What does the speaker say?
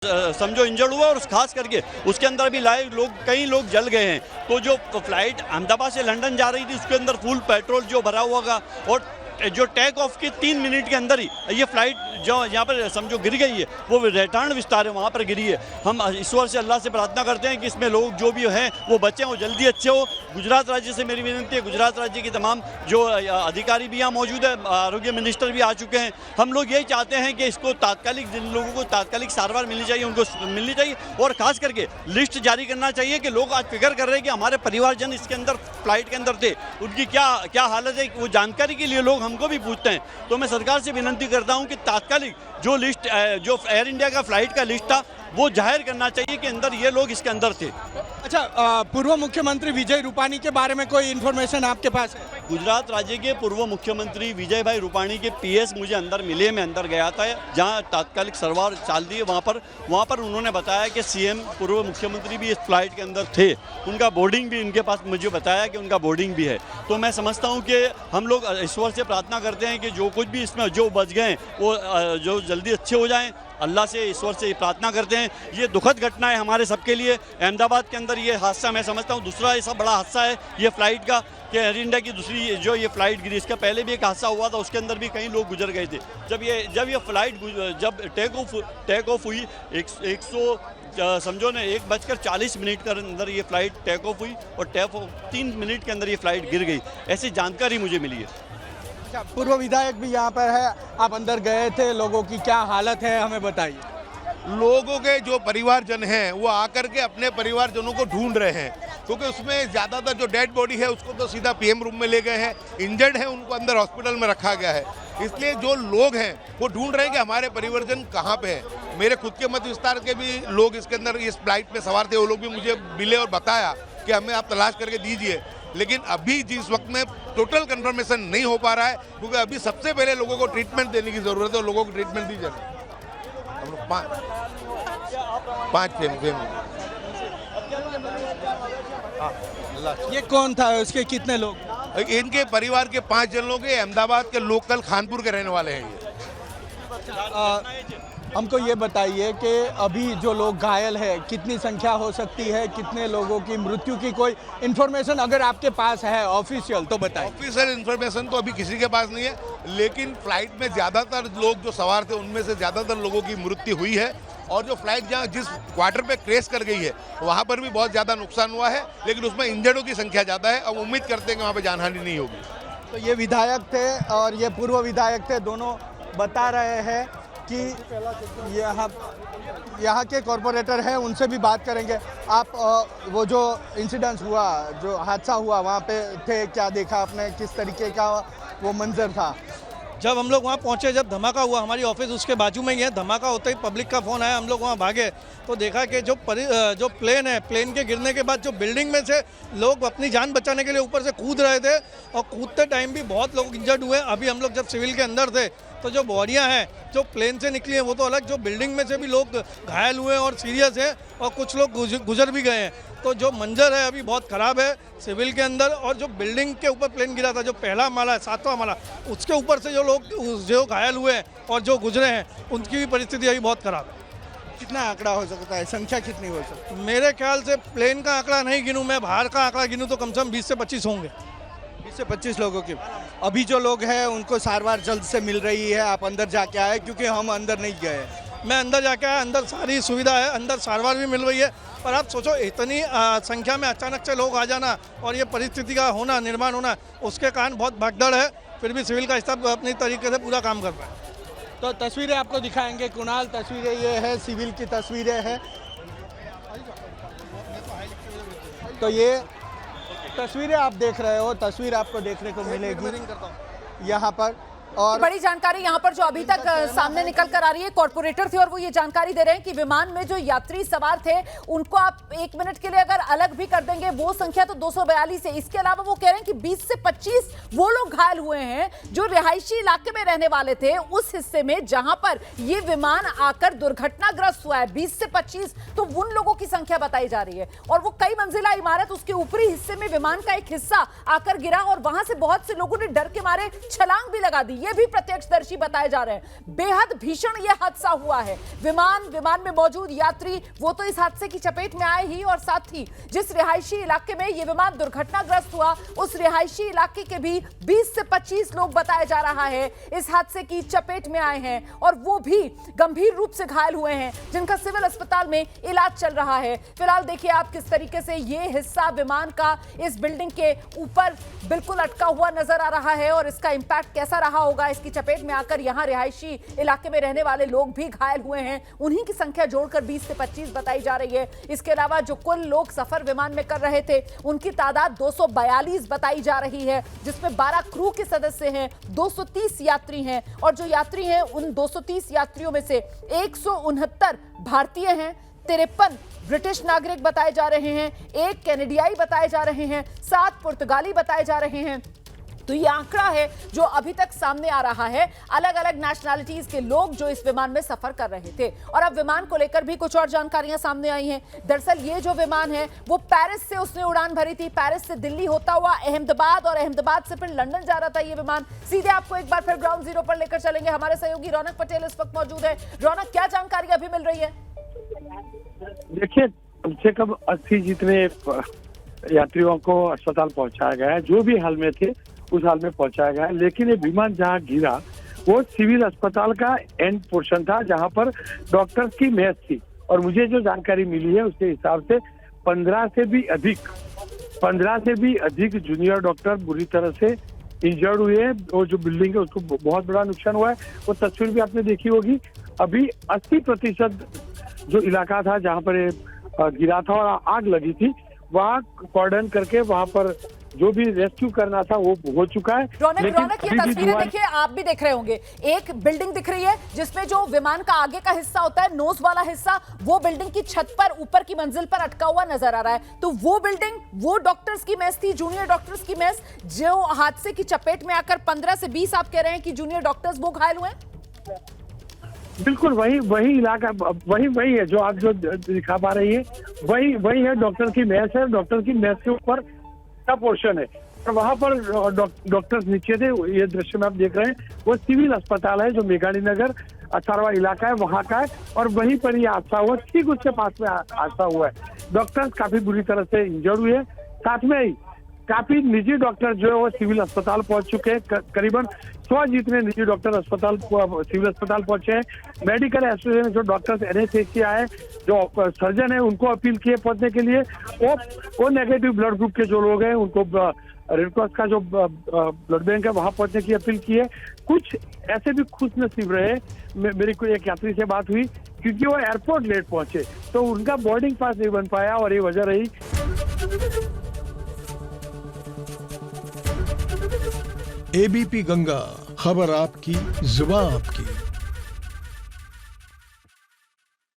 समझो इंजर्ड हुआ और खास करके उसके अंदर भी लाइव लोग कई लोग जल गए हैं। तो जो फ्लाइट अहमदाबाद से लंदन जा रही थी उसके अंदर फुल पेट्रोल जो भरा हुआ था और जो टेक ऑफ के 3 मिनट के अंदर ही ये फ्लाइट जो यहाँ पर समझो गिर गई है, वो रेटान विस्तार है वहाँ पर गिरी है। हम ईश्वर से अल्लाह से प्रार्थना करते हैं कि इसमें लोग जो भी हैं वो बच्चे हो जल्दी अच्छे हो। गुजरात राज्य से मेरी विनती है, गुजरात राज्य की तमाम जो अधिकारी भी यहाँ मौजूद है, आरोग्य मिनिस्टर भी आ चुके हैं। हम लोग यही चाहते हैं कि इसको तात्कालिक, जिन लोगों को तात्कालिक सारवार मिलनी चाहिए उनको मिलनी चाहिए और खास करके लिस्ट जारी करना चाहिए कि लोग आज फिक्र कर रहे हैं कि हमारे परिवारजन इसके अंदर फ्लाइट के अंदर थे, उनकी क्या हालत है, वो जानकारी के लिए लोग हमको भी पूछते हैं। तो मैं सरकार से विनती करता हूं कि तात्कालिक जो लिस्ट, जो एयर इंडिया का फ्लाइट का लिस्ट था वो जाहिर करना चाहिए कि अंदर ये लोग इसके अंदर थे। अच्छा, पूर्व मुख्यमंत्री विजय रूपाणी के बारे में कोई इन्फॉर्मेशन आपके पास है? गुजरात राज्य के पूर्व मुख्यमंत्री विजय भाई रूपाणी के पीएस मुझे अंदर मिले, मैं अंदर गया था जहां तात्कालिक सरवार चाल दी है। वहाँ पर उन्होंने बताया कि सीएम पूर्व मुख्यमंत्री भी इस फ्लाइट के अंदर थे, उनका बोर्डिंग भी इनके पास, मुझे बताया कि उनका बोर्डिंग भी है। तो मैं समझता हूँ कि हम लोग ईश्वर से प्रार्थना करते हैं कि जो कुछ भी इसमें जो बच गए वो जो जल्दी अच्छे हो जाएँ। अल्लाह से, ईश्वर से प्रार्थना करते हैं। ये दुखद घटना है हमारे सबके लिए। अहमदाबाद के अंदर ये हादसा मैं समझता हूँ दूसरा ऐसा बड़ा हादसा है ये फ्लाइट का कि एयर इंडिया की दूसरी जो ये फ्लाइट गिरी, इसका पहले भी एक हादसा हुआ था, उसके अंदर भी कई लोग गुजर गए थे। जब ये फ्लाइट जब टेक ऑफ हुई 100 समझो ना 1:40 के अंदर ये फ्लाइट टेक ऑफ हुई और 3 मिनट के अंदर ये फ्लाइट गिर गई, ऐसी जानकारी मुझे मिली है। पूर्व विधायक भी यहाँ पर है, आप अंदर गए थे, लोगों की क्या हालत है हमें बताइए। लोगों के जो परिवारजन हैं वो आकर के अपने परिवारजनों को ढूंढ रहे हैं, क्योंकि उसमें ज़्यादातर जो डेड बॉडी है उसको तो सीधा पीएम रूम में ले गए हैं, इंजर्ड है उनको अंदर हॉस्पिटल में रखा गया है। इसलिए जो लोग हैं वो ढूंढ रहे हैं कि हमारे परिवारजन कहाँ पे हैं। मेरे खुद के मत विस्तार के भी लोग इसके अंदर इस फ्लाइट में सवार थे, वो लोग भी मुझे मिले और बताया कि हमें आप तलाश करके दीजिए। लेकिन अभी जिस वक्त में टोटल कंफर्मेशन नहीं हो पा रहा है, क्योंकि अभी सबसे पहले लोगों को ट्रीटमेंट देने की ज़रूरत है और लोगों को ट्रीटमेंट दी जाए। हम लोग पाँच फैमिली। ये कौन था, उसके कितने लोग? इनके परिवार के 5 जन लोग अहमदाबाद के लोकल खानपुर के रहने वाले हैं। हमको ये बताइए कि अभी जो लोग घायल है कितनी संख्या हो सकती है, कितने लोगों की मृत्यु की कोई इन्फॉर्मेशन अगर आपके पास है ऑफिशियल तो बताइए। ऑफिशियल इन्फॉर्मेशन तो अभी किसी के पास नहीं है, लेकिन फ्लाइट में ज़्यादातर लोग जो सवार थे उनमें से ज़्यादातर लोगों की मृत्यु हुई है और जो फ्लाइट जहाँ जिस क्वार्टर पे क्रैश कर गई है वहाँ पर भी बहुत ज़्यादा नुकसान हुआ है, लेकिन उसमें इंजर्डों की संख्या ज़्यादा है। अब उम्मीद करते हैं कि वहाँ पर जानहानि नहीं होगी। तो ये विधायक थे और ये पूर्व विधायक थे, दोनों बता रहे हैं कि यहाँ के कॉरपोरेटर हैं, उनसे भी बात करेंगे। आप वो जो इंसिडेंस हुआ, जो हादसा हुआ, वहाँ पे थे, क्या देखा आपने, किस तरीके का वो मंजर था? जब हम लोग वहाँ पहुँचे, जब धमाका हुआ, हमारी ऑफिस उसके बाजू में ही है, धमाका होते ही पब्लिक का फ़ोन आया, हम लोग वहाँ भागे तो देखा कि जो प्लेन है, प्लेन के गिरने के बाद जो बिल्डिंग में से लोग अपनी जान बचाने के लिए ऊपर से कूद रहे थे और कूदते टाइम भी बहुत लोग इंजर्ड हुए। अभी हम लोग जब सिविल के अंदर थे तो जो बॉडियां हैं जो प्लेन से निकली हैं वो तो अलग, जो बिल्डिंग में से भी लोग घायल हुए और सीरियस हैं और कुछ लोग गुजर भी गए हैं। तो जो मंजर है अभी बहुत ख़राब है सिविल के अंदर। और जो बिल्डिंग के ऊपर प्लेन गिरा था, जो पहला माला है, 7वां माला, उसके ऊपर से जो लोग जो घायल हुए हैं और जो गुजरे हैं उनकी भी परिस्थिति अभी बहुत ख़राब है। कितना आंकड़ा हो सकता है, संख्या कितनी हो सकती है? मेरे ख्याल से प्लेन का आंकड़ा नहीं गिनूँ मैं, बाहर का आंकड़ा गिनूँ तो कम से कम 20 से 25 होंगे। 20 से 25 लोगों की। अभी जो लोग हैं उनको सारवार जल्द से मिल रही है, आप अंदर जाके आए? क्योंकि हम अंदर नहीं गए। मैं अंदर जाके आया, अंदर सारी सुविधा है, अंदर सारवार भी मिल रही है। पर आप सोचो इतनी संख्या में अचानक से लोग आ जाना और ये परिस्थिति का होना, निर्माण होना, उसके कारण बहुत भागदड़ है। फिर भी सिविल का स्टाफ अपनी तरीके से पूरा काम कर रहा है। तो तस्वीरें आपको दिखाएंगे कुणाल, तस्वीरें ये है, सिविल की तस्वीरें हैं। तो ये तस्वीरें आप देख रहे हो, तस्वीर आपको देखने को मिलेगी यहाँ पर। और बड़ी जानकारी यहाँ पर जो अभी तक सामने निकल कर आ रही है, कॉर्पोरेटर थे और वो ये जानकारी दे रहे हैं कि विमान में जो यात्री सवार थे उनको आप 1 मिनट के लिए अगर अलग भी कर देंगे वो संख्या तो 242 है। इसके अलावा वो कह रहे हैं कि 20 से 25 वो लोग घायल हुए हैं जो रिहायशी इलाके में रहने वाले थे उस हिस्से में जहां पर ये विमान आकर दुर्घटनाग्रस्त हुआ है। 20 से 25 तो उन लोगों की संख्या बताई जा रही है और वो कई मंजिला इमारत, उसके ऊपरी हिस्से में विमान का एक हिस्सा आकर गिरा और वहां से बहुत से लोगों ने डर के मारे छलांग भी लगा दी। ये भी प्रत्यक्षदर्शी बताए जा रहे हैं। बेहद भीषण यह हादसा हुआ है। विमान में मौजूद यात्री वो तो इस हादसे की चपेट में आए ही, और साथ ही जिस रिहायशी इलाके में यह विमान दुर्घटनाग्रस्त हुआ उस रिहायशी इलाके के भी 20 से 25 लोग बताया जा रहा है इस हादसे की चपेट में आए हैं, और वो भी गंभीर रूप से घायल हुए हैं, जिनका सिविल अस्पताल में इलाज चल रहा है। फिलहाल देखिए आप किस तरीके से ये हिस्सा विमान का इस बिल्डिंग के ऊपर बिल्कुल अटका हुआ नजर आ रहा है, और इसका इंपैक्ट कैसा रहा होगा। इसकी चपेट में आकर यहां रिहायशी इलाके में रहने वाले लोग भी घायल हुए हैं, उन्हीं की संख्या जोड़कर 20 से 25 बताई जा रही है। इसके अलावा जो कुल लोग सफर विमान में कर रहे थे उनकी तादाद 242 बताई जा रही है, जिसमें 12 क्रू के सदस्य हैं, 230 यात्री हैं, और जो यात्री हैं उन 230 यात्रियों में से 169 भारतीय हैं, 53 ब्रिटिश नागरिक बताए जा रहे हैं, 1 कैनेडियाई बताए जा रहे हैं, 7 पुर्तगाली बताए जा रहे हैं। तो ये आंकड़ा है जो अभी तक सामने आ रहा है, अलग अलग नेशनैलिटीज के लोग जो इस विमान में सफर कर रहे थे। और अब विमान को लेकर भी कुछ और जानकारियां सामने आई हैं। दरअसल ये जो विमान है वो पेरिस से उसने उड़ान भरी थी, पेरिस से दिल्ली होता हुआ अहमदाबाद, और अहमदाबाद से फिर लंदन जा रहा था ये विमान। सीधे आपको एक बार फिर ग्राउंड जीरो पर लेकर चलेंगे। हमारे सहयोगी रौनक पटेल इस वक्त मौजूद है। रौनक, क्या जानकारी अभी मिल रही है? देखिए, कम से कम 80 जितने यात्रियों को अस्पताल पहुंचाया गया है, जो भी हाल में थे उस हाल में पहुंचाया गया है। लेकिन ये विमान जहां गिरा वो सिविल अस्पताल का एंड पोर्शन था, जहां पर डॉक्टर्स की मेस थी, और मुझे जो जानकारी मिली है उसके हिसाब से 15 से भी अधिक जूनियर डॉक्टर बुरी तरह से इंजर्ड हुए हैं। वो जो बिल्डिंग है उसको बहुत बड़ा नुकसान हुआ है, वो तस्वीर भी आपने देखी होगी। अभी 80% जो इलाका था जहाँ पर गिरा था और आग लगी थी, वहाँ कॉर्डन करके वहाँ पर जो भी रेस्क्यू करना था वो हो चुका है। रौनक, ये तस्वीरें देखिए, आप भी देख रहे होंगे। एक बिल्डिंग दिख रही है जिसमें जो विमान का आगे का हिस्सा होता है, नोज वाला हिस्सा, वो बिल्डिंग की छत पर ऊपर की मंजिल पर अटका हुआ नजर आ रहा है। तो वो बिल्डिंग, वो डॉक्टर्स की मेस थी, जूनियर डॉक्टर्स की मेस, जो हादसे की चपेट में आकर 15 से 20 आप कह रहे हैं कि जूनियर डॉक्टर्स वो घायल हुए। बिल्कुल वही इलाका, वही है जो आप जो दिखा पा रही है, वही है डॉक्टर की मेस है। डॉक्टर की मेस के ऊपर का पोर्शन है, और वहां पर डॉक्टर्स नीचे थे। ये दृश्य में आप देख रहे हैं वो सिविल अस्पताल है जो मेघानी नगर अथारवा इलाका है, वहां का है, और वहीं पर ये हादसा हुआ, ठीक उसके पास में हादसा हुआ है। डॉक्टर्स काफी बुरी तरह से इंजर्ड हुए हैं। साथ में ही काफी निजी डॉक्टर जो है वो सिविल अस्पताल पहुंच चुके हैं। करीबन 100 जितने निजी डॉक्टर सिविल अस्पताल पहुंचे हैं। मेडिकल एसोसिएशन जो डॉक्टर्स NSHA है, जो सर्जन है, उनको अपील किए पहुंचने के लिए। वो नेगेटिव ब्लड ग्रुप के जो लोग हैं उनको रेड क्रॉस का जो ब्लड बैंक है वहां पहुंचने की अपील की है। कुछ ऐसे भी खुशनसीब रहे, मेरी कोई एक यात्री से बात हुई, क्योंकि वो एयरपोर्ट लेट पहुंचे तो उनका बोर्डिंग पास नहीं बन पाया, और ये वजह रही। ABP गंगा, खबर आपकी, जुबान आपकी।